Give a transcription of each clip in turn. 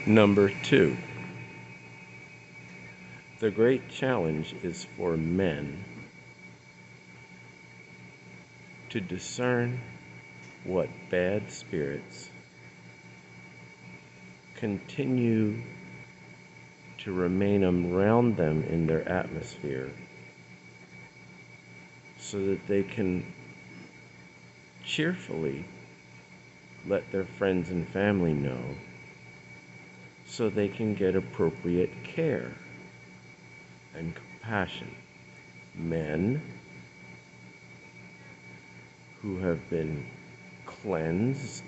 Number two, the great challenge is for men to discern what bad spirits continue to remain around them in their atmosphere so that they can cheerfully let their friends and family know so they can get appropriate care and compassion. Men who have been cleansed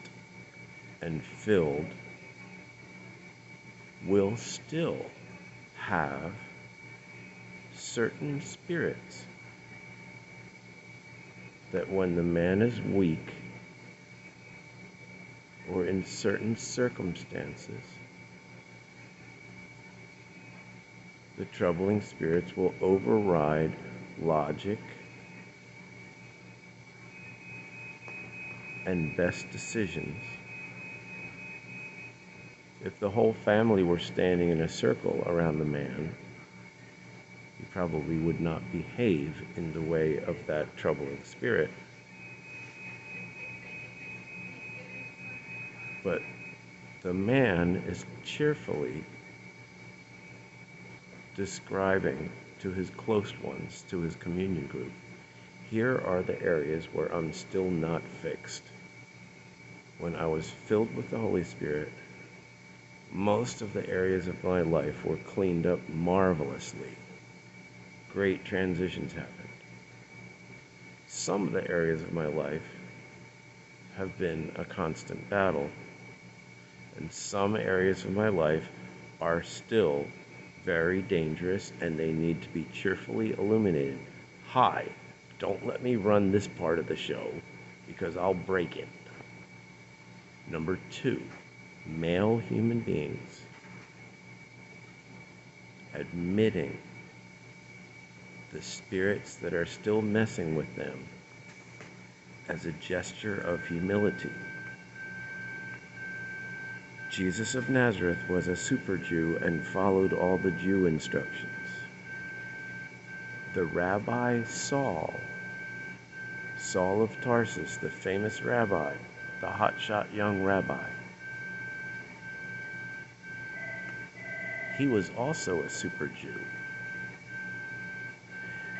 and filled will still have certain spirits that when the man is weak or in certain circumstances, the troubling spirits will override logic and best decisions. If the whole family were standing in a circle around the man, he probably would not behave in the way of that troubling spirit. But the man is cheerfully describing to his close ones, to his communion group, here are the areas where I'm still not fixed. When I was filled with the Holy Spirit, most of the areas of my life were cleaned up marvelously. Great transitions happened. Some of the areas of my life have been a constant battle, and some areas of my life are still very dangerous and they need to be cheerfully illuminated. Hi, don't let me run this part of the show because I'll break it. Number two, male human beings admitting the spirits that are still messing with them as a gesture of humility. Jesus of Nazareth was a super Jew and followed all the Jew instructions. The Rabbi Saul of Tarsus, the famous rabbi, the hotshot young rabbi, he was also a super Jew.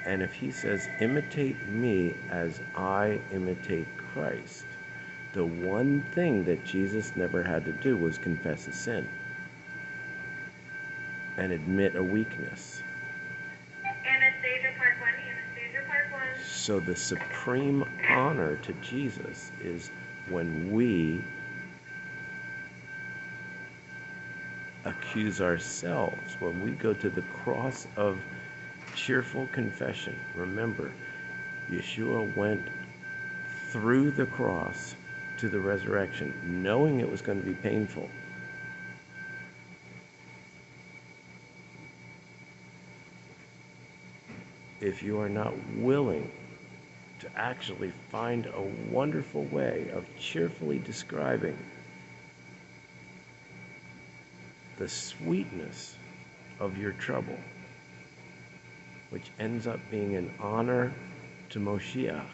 And if he says, imitate me as I imitate Christ, the one thing that Jesus never had to do was confess a sin and admit a weakness. Anastasia Park 1, Anastasia Park 1. So the supreme honor to Jesus is when we accuse ourselves, when we go to the cross of cheerful confession. Remember, Yeshua went through the cross to the resurrection, knowing it was going to be painful. If you are not willing to actually find a wonderful way of cheerfully describing the sweetness of your trouble, which ends up being an honor to Moshiach,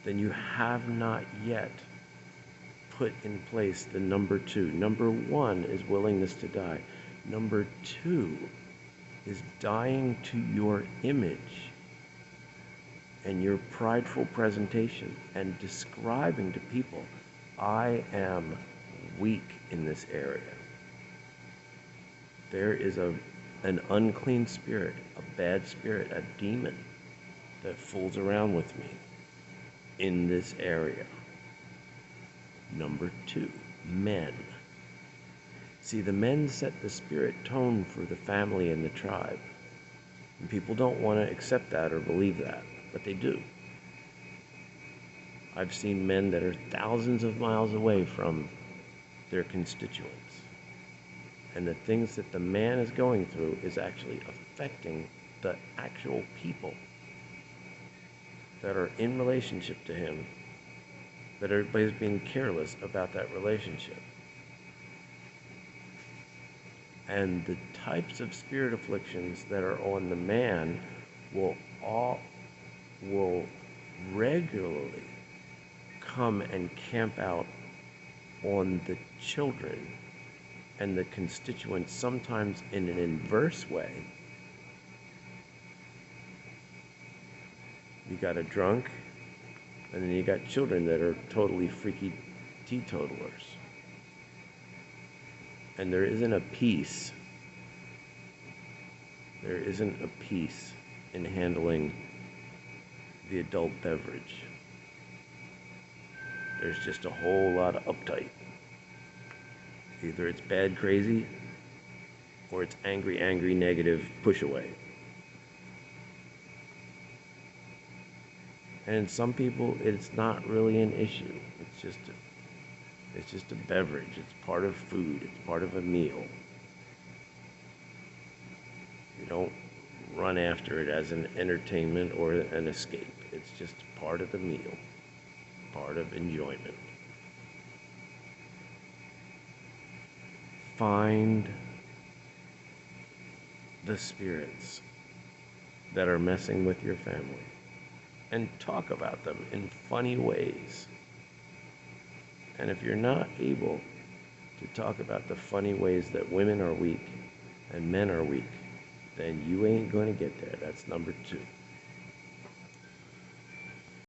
then you have not yet put in place the number two. Number one is willingness to die. Number two is dying to your image and your prideful presentation and describing to people, I am weak in this area. There is an unclean spirit, a bad spirit, a demon that fools around with me in this area. Number two, men. See, the men set the spirit tone for the family and the tribe. And people don't want to accept that or believe that, but they do. I've seen men that are thousands of miles away from their constituents. And the things that the man is going through is actually affecting the actual people that are in relationship to him, that everybody's being careless about that relationship. And the types of spirit afflictions that are on the man will all will regularly come and camp out on the children and the constituents, sometimes in an inverse way. You got a drunk, and then you got children that are totally freaky teetotalers. And there isn't a peace. There isn't a peace in handling the adult beverage. There's just a whole lot of uptight. Either it's bad crazy, or it's angry, angry, negative, push away. And some people, it's not really an issue. It's just a beverage. It's part of food. It's part of a meal. You don't run after it as an entertainment or an escape. It's just part of the meal, part of enjoyment. Find the spirits that are messing with your family and talk about them in funny ways. And if you're not able to talk about the funny ways that women are weak and men are weak, then you ain't going to get there. That's number 2.